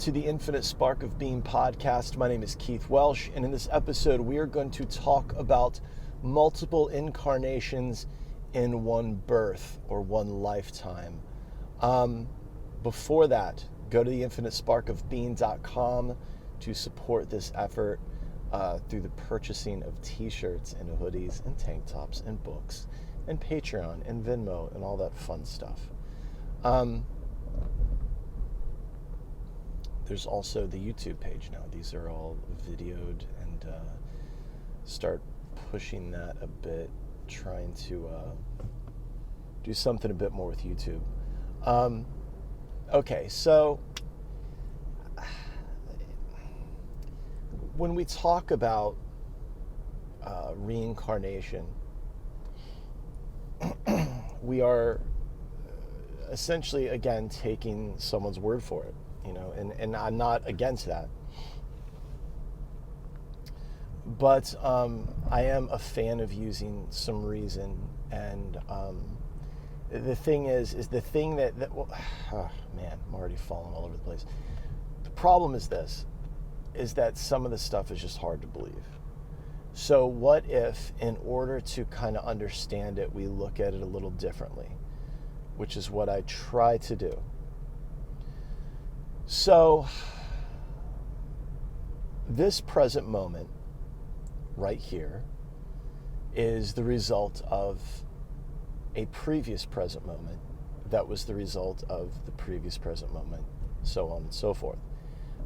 to the Infinite Spark of Being podcast. My name is Keith Welsh, and in this episode, we are going to talk about multiple incarnations in one birth or one lifetime. Before that, go to the infinitesparkofbeing.com to support this effort through the purchasing of t-shirts and hoodies and tank tops and books and Patreon and Venmo and all that fun stuff. There's also the YouTube page now. These are all videoed, and start pushing that a bit, trying to do something a bit more with YouTube. Okay, so when we talk about reincarnation, we are essentially, again, taking someone's word for it. And I'm not against that. But I am a fan of using some reason. And the thing is the thing that oh man, I'm already falling all over the place. The problem is that some of the stuff is just hard to believe. So what if, in order to kind of understand it, we look at it a little differently, which is what I try to do. So, this present moment, right here, is the result of a previous present moment that was the result of the previous present moment, so on and so forth.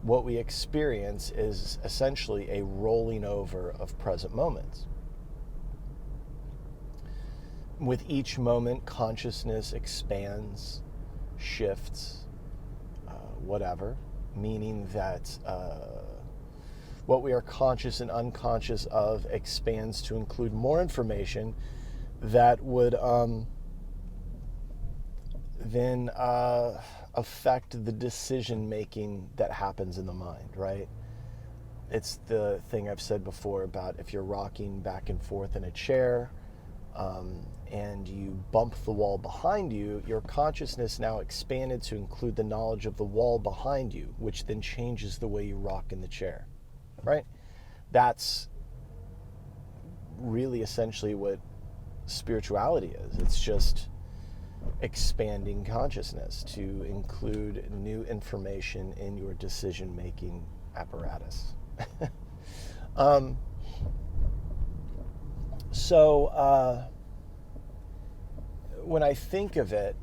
What we experience is essentially a rolling over of present moments. With each moment, consciousness expands, shifts, whatever, meaning that what we are conscious and unconscious of expands to include more information that would then affect the decision making that happens in the mind, right? It's the thing I've said before about if you're rocking back and forth in a chair, and you bump the wall behind you, your consciousness now expanded to include the knowledge of the wall behind you, which then changes the way you rock in the chair, right? That's really essentially what spirituality is. It's just expanding consciousness to include new information in your decision-making apparatus. So when I think of it,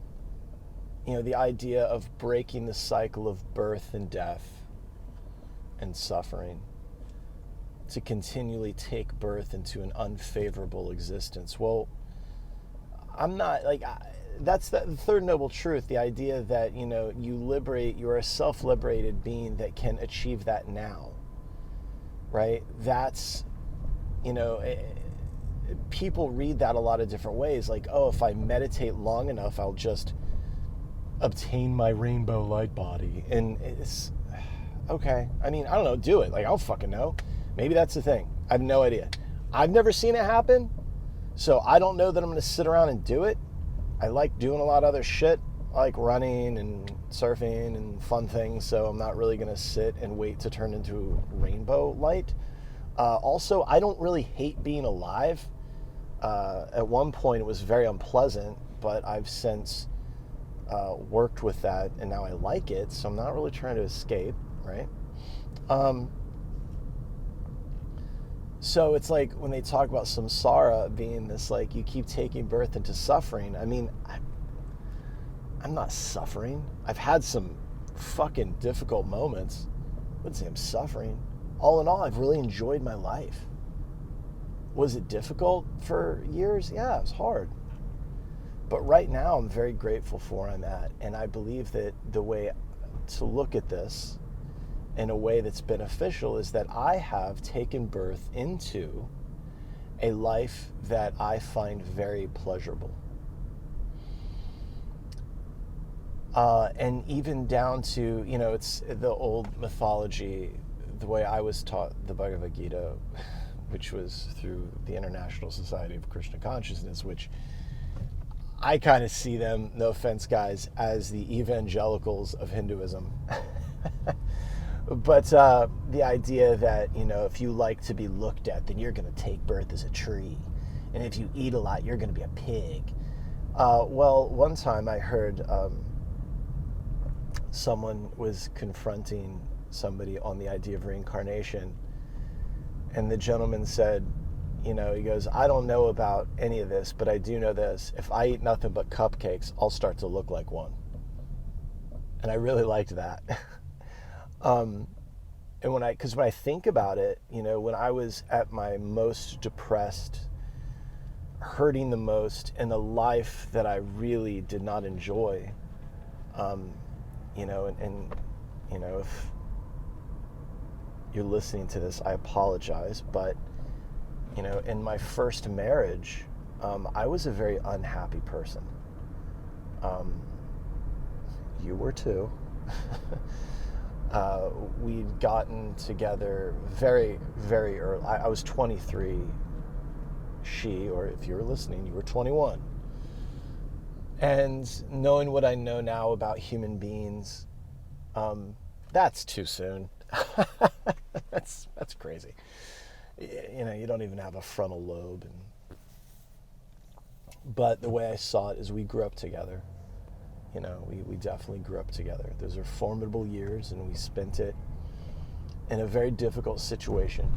the idea of breaking the cycle of birth and death and suffering to continually take birth into an unfavorable existence. Well, I'm not that's the third noble truth, the idea that, you're a self-liberated being that can achieve that now, right? That's, people read that a lot of different ways, like, oh, if I meditate long enough, I'll just obtain my rainbow light body. And it's okay. I mean, I don't know, do it. I don't fucking know. Maybe that's the thing. I have no idea. I've never seen it happen, so I don't know that I'm going to sit around and do it. I like doing a lot of other shit. I like running and surfing and fun things, so I'm not really going to sit and wait to turn into rainbow light. Also, I don't really hate being alive. At one point, it was very unpleasant, but I've since worked with that, and now I like it, so I'm not really trying to escape, right? So it's like when they talk about samsara being this, like, you keep taking birth into suffering. I mean, I'm not suffering. I've had some fucking difficult moments. I wouldn't say I'm suffering. All in all, I've really enjoyed my life. Was it difficult for years? Yeah, it was hard. But right now, I'm very grateful for where I'm at. And I believe that the way to look at this in a way that's beneficial is that I have taken birth into a life that I find very pleasurable. And even down to, it's the old mythology, the way I was taught the Bhagavad Gita, which was through the International Society of Krishna Consciousness, which I kind of see them, no offense guys, as the evangelicals of Hinduism. But the idea that, if you like to be looked at, then you're going to take birth as a tree. And if you eat a lot, you're going to be a pig. Well, one time I heard someone was confronting somebody on the idea of reincarnation. And the gentleman said, he goes, I don't know about any of this, but I do know this. If I eat nothing but cupcakes, I'll start to look like one. And I really liked that. And when I think about it, when I was at my most depressed, hurting the most, in a life that I really did not enjoy, if you're listening to this, I apologize, but, in my first marriage, I was a very unhappy person. You were too. We'd gotten together very, very early. I was 23. Or if you were listening, you were 21. And knowing what I know now about human beings, that's too soon. That's crazy. You don't even have a frontal lobe. But the way I saw it is we grew up together. We definitely grew up together. Those are formidable years, and we spent it in a very difficult situation.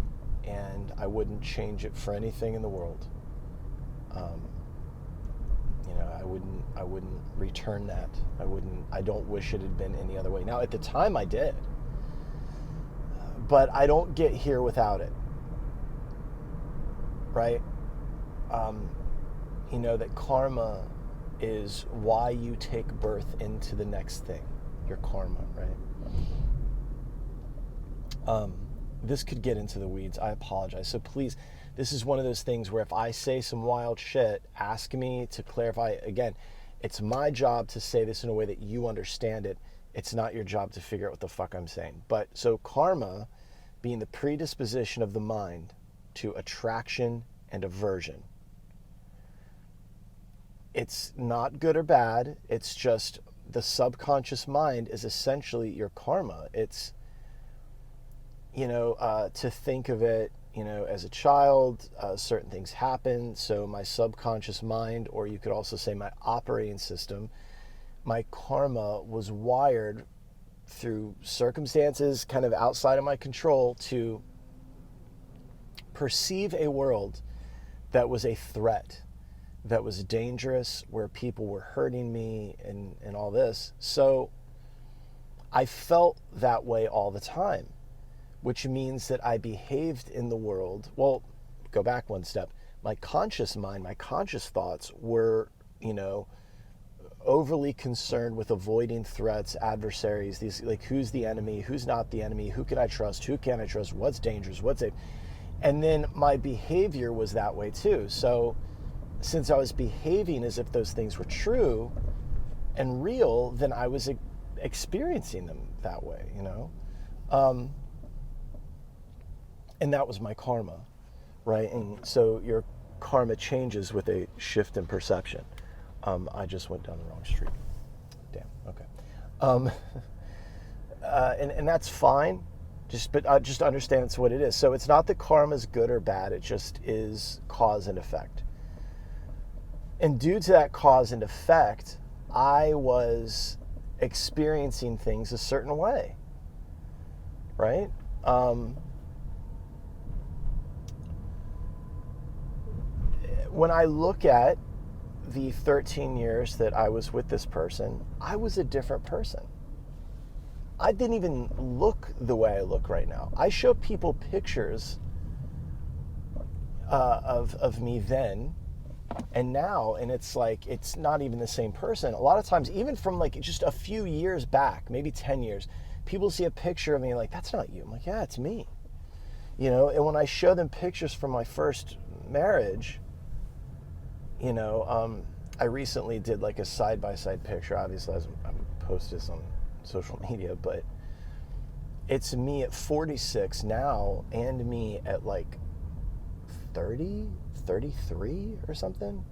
And I wouldn't change it for anything in the world. I wouldn't return that. I don't wish it had been any other way. Now, at the time I did. But I don't get here without it. Right? That karma is why you take birth into the next thing. Your karma, right? This could get into the weeds. I apologize. So please, this is one of those things where if I say some wild shit, ask me to clarify. Again, it's my job to say this in a way that you understand it. It's not your job to figure out what the fuck I'm saying. But so karma being the predisposition of the mind to attraction and aversion. It's not good or bad. It's just the subconscious mind is essentially your karma. It's, to think of it, as a child, certain things happen. So my subconscious mind, or you could also say my operating system, my karma was wired through circumstances kind of outside of my control to perceive a world that was a threat, that was dangerous, where people were hurting me and all this. So I felt that way all the time, which means that I behaved in the world. Well, go back one step. My conscious mind, my conscious thoughts were, overly concerned with avoiding threats, adversaries, these, like, who's the enemy, who's not the enemy, who can I trust, who can't I trust, what's dangerous, what's safe. And then my behavior was that way too. So since I was behaving as if those things were true and real, then I was experiencing them that way, and that was my karma, right? And so your karma changes with a shift in perception. I just went down the wrong street. Damn, okay. And that's fine. Just understand it's what it is. So it's not that karma is good or bad. It just is cause and effect. And due to that cause and effect, I was experiencing things a certain way, right? When I look at the 13 years that I was with this person, I was a different person. I didn't even look the way I look right now. I show people pictures of me then and now, and it's like, it's not even the same person. A lot of times, even from like just a few years back, maybe 10 years, people see a picture of me like, that's not you. I'm like, yeah, it's me. And when I show them pictures from my first marriage, I recently did like a side-by-side picture. Obviously, I'm posted this on social media, but it's me at 46 now and me at like 30, 33 or something.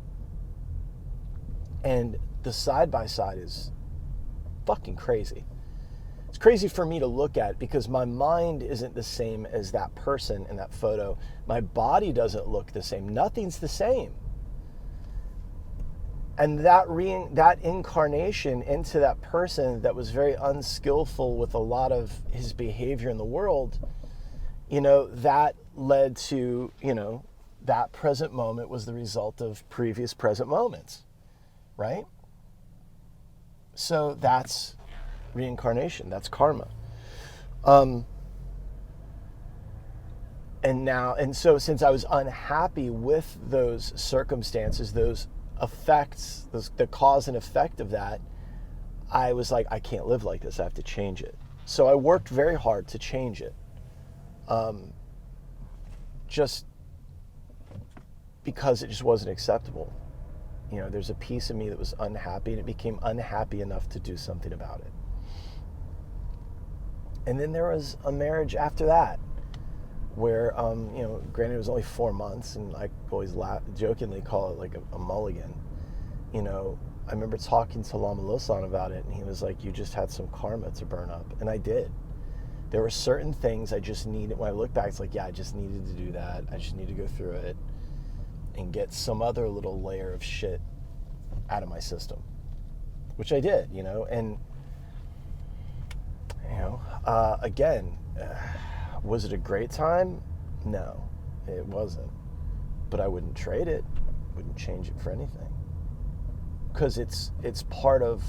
And the side-by-side is fucking crazy. It's crazy for me to look at because my mind isn't the same as that person in that photo. My body doesn't look the same. Nothing's the same. And that incarnation into that person that was very unskillful with a lot of his behavior in the world, that led to, that present moment was the result of previous present moments, right? So that's reincarnation. That's karma. And so since I was unhappy with those circumstances, those effects, the cause and effect of that, I was like, I can't live like this. I have to change it. So I worked very hard to change it. Just because it just wasn't acceptable. There's a piece of me that was unhappy, and it became unhappy enough to do something about it. And then there was a marriage after that where, granted it was only 4 months, and I always jokingly call it like a mulligan. I remember talking to Lama Losan about it, and he was like, you just had some karma to burn up. And I did. There were certain things I just needed. When I look back, it's like, yeah, I just needed to do that. I just need to go through it and get some other little layer of shit out of my system, which I did, and, again, was it a great time? No, it wasn't. But I wouldn't trade it, wouldn't change it for anything. Because it's part of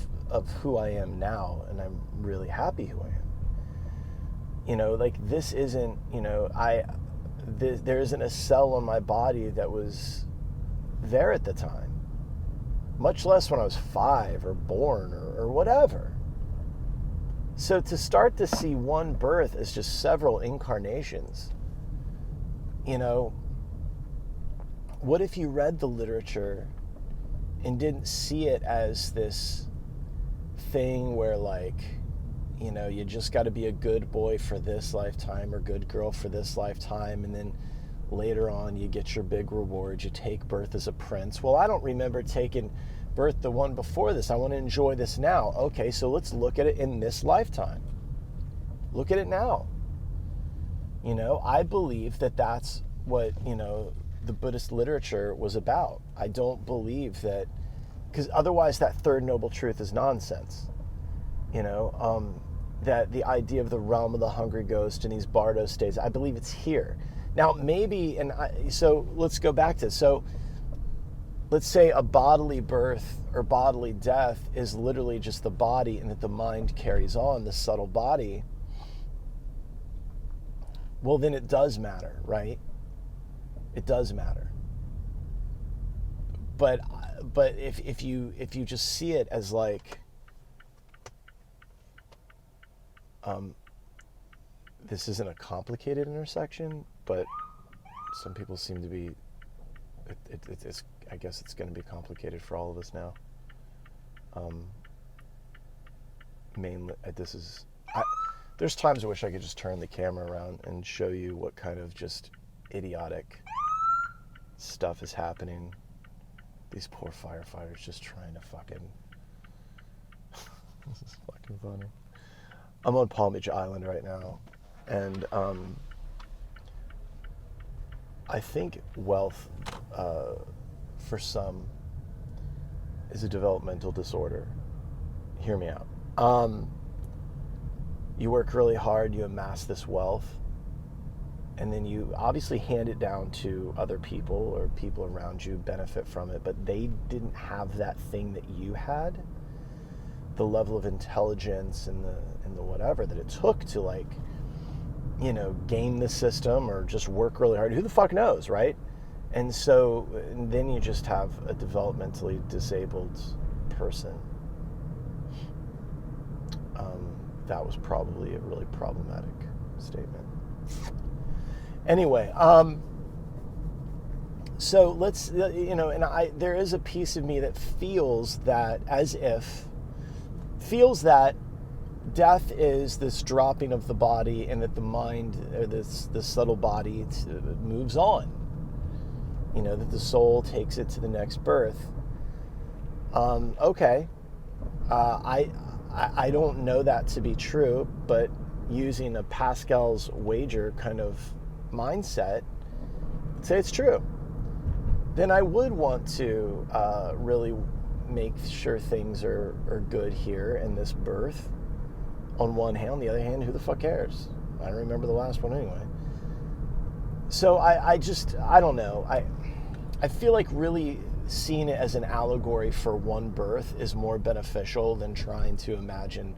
who I am now, and I'm really happy who I am. This isn't, there isn't a cell on my body that was there at the time, much less when I was 5 or born or whatever. So to start to see one birth as just several incarnations, what if you read the literature and didn't see it as this thing where you just got to be a good boy for this lifetime or good girl for this lifetime, and then later on you get your big reward, you take birth as a prince. Well, I don't remember taking birth the one before this. I want to enjoy this now. Okay, so let's look at it in this lifetime. Look at it now. I believe that that's what, the Buddhist literature was about. I don't believe that, because otherwise that third noble truth is nonsense. That the idea of the realm of the hungry ghost and these bardo states, I believe it's here. Now, maybe, so let's go back to this. So let's say a bodily birth or bodily death is literally just the body, and that the mind carries on, the subtle body. Well, then it does matter, right? It does matter. But if you just see it as like, this isn't a complicated intersection, but some people seem to be. It's I guess it's going to be complicated for all of us now. Mainly, there's times I wish I could just turn the camera around and show you what kind of just idiotic stuff is happening. These poor firefighters just trying to fucking. This is fucking funny. I'm on Palm Beach Island right now, and I think wealth, for some, is a developmental disorder. Hear me out. You work really hard, you amass this wealth, and then you obviously hand it down to other people, or people around you benefit from it, but they didn't have that thing that you had, the level of intelligence and the whatever that it took to game the system or just work really hard. Who the fuck knows, right? And then you just have a developmentally disabled person. That was probably a really problematic statement. Anyway, so let's, there is a piece of me that feels that death is this dropping of the body, and that the mind, or this subtle body, moves on. That the soul takes it to the next birth. Okay. I don't know that to be true, but using a Pascal's wager kind of mindset, say it's true, then I would want to really make sure things are good here in this birth. On one hand, on the other hand, who the fuck cares? I don't remember the last one anyway. So I don't know. I feel like really seeing it as an allegory for one birth is more beneficial than trying to imagine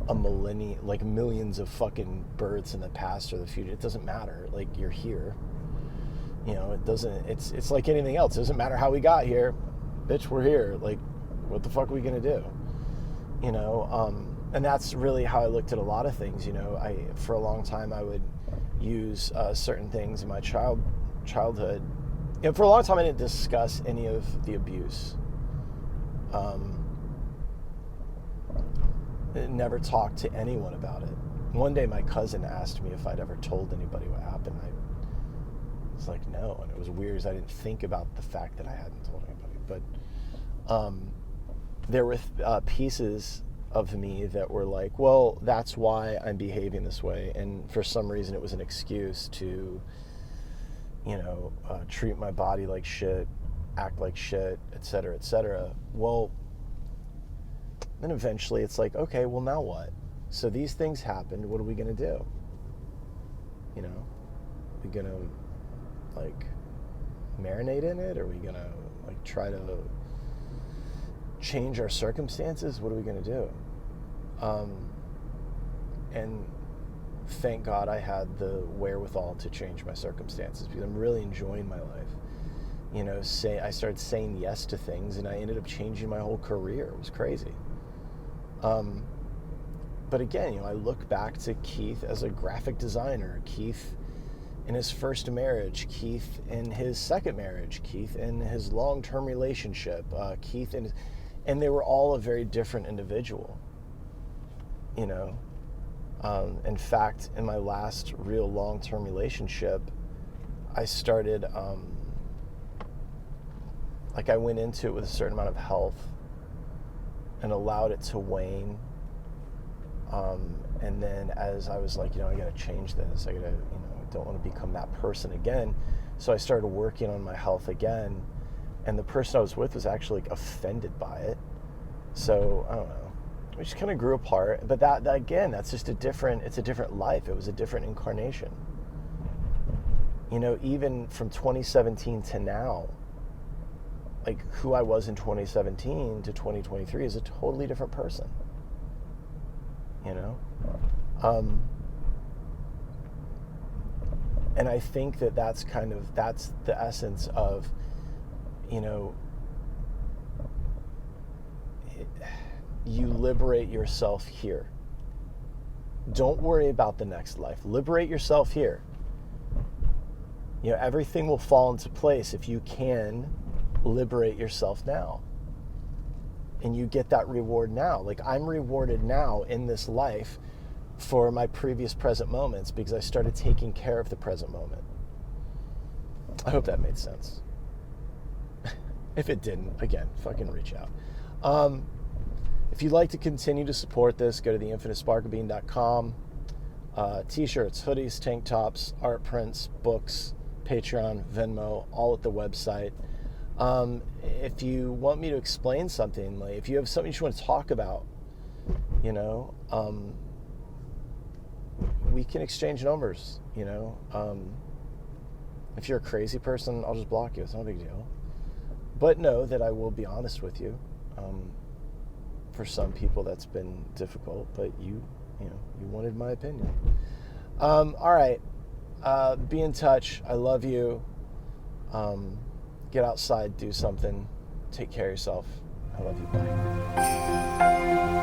a millennium, like millions of fucking births in the past or the future. It doesn't matter. Like, you're here. You know, it doesn't, it's like anything else. It doesn't matter how we got here. Bitch, we're here. Like, what the fuck are we gonna do? You know, and that's really how I looked at a lot of things. You know, for a long time I would use certain things in my childhood. You know, for a long time I didn't discuss any of the abuse. Never talked to anyone about it. One day my cousin asked me if I'd ever told anybody what happened. I was like, no, and it was weird because I didn't think about the fact that I hadn't told anybody. But there were pieces of me that were like, well, that's why I'm behaving this way, and for some reason it was an excuse to, you know, treat my body like shit, act like shit, etc., etc. Well, then eventually it's like, okay, well, now what? So these things happened. What are we gonna do? You know, we gonna like marinate in it? Are we gonna like try to change our circumstances? What are we gonna do? And thank God I had the wherewithal to change my circumstances, because I'm really enjoying my life. You know, I started saying yes to things, and I ended up changing my whole career. It was crazy. But again, you know, I look back to Keith as a graphic designer, Keith in his first marriage, Keith in his second marriage, Keith in his long-term relationship, Keith and they were all a very different individual. You know, in fact, in my last real long-term relationship, I started, like I went into it with a certain amount of health and allowed it to wane. And then as I was like, you know, I gotta change this. I gotta, you know, I don't want to become that person again. So I started working on my health again. And the person I was with was actually like offended by it. So I don't know. We just kind of grew apart. But that again, that's just it's a different life. It was a different incarnation. You know, even from 2017 to now, like who I was in 2017 to 2023 is a totally different person. You know? And I think that's the essence of, you know, you liberate yourself here. Don't worry about the next life. Liberate yourself here. You know, everything will fall into place if you can liberate yourself now. And you get that reward now. Like, I'm rewarded now in this life for my previous present moments because I started taking care of the present moment. I hope that made sense. If it didn't, again, fucking reach out. If you'd like to continue to support this, go to theinfinitesparklebean.com. T-shirts, hoodies, tank tops, art prints, books, Patreon, Venmo, all at the website. If you want me to explain something, like if you have something you want to talk about, you know, we can exchange numbers, you know. If you're a crazy person, I'll just block you. It's not a big deal. But know that I will be honest with you. For some people that's been difficult, but you wanted my opinion. All right. Be in touch. I love you. Get outside, do something. Take care of yourself. I love you. Bye.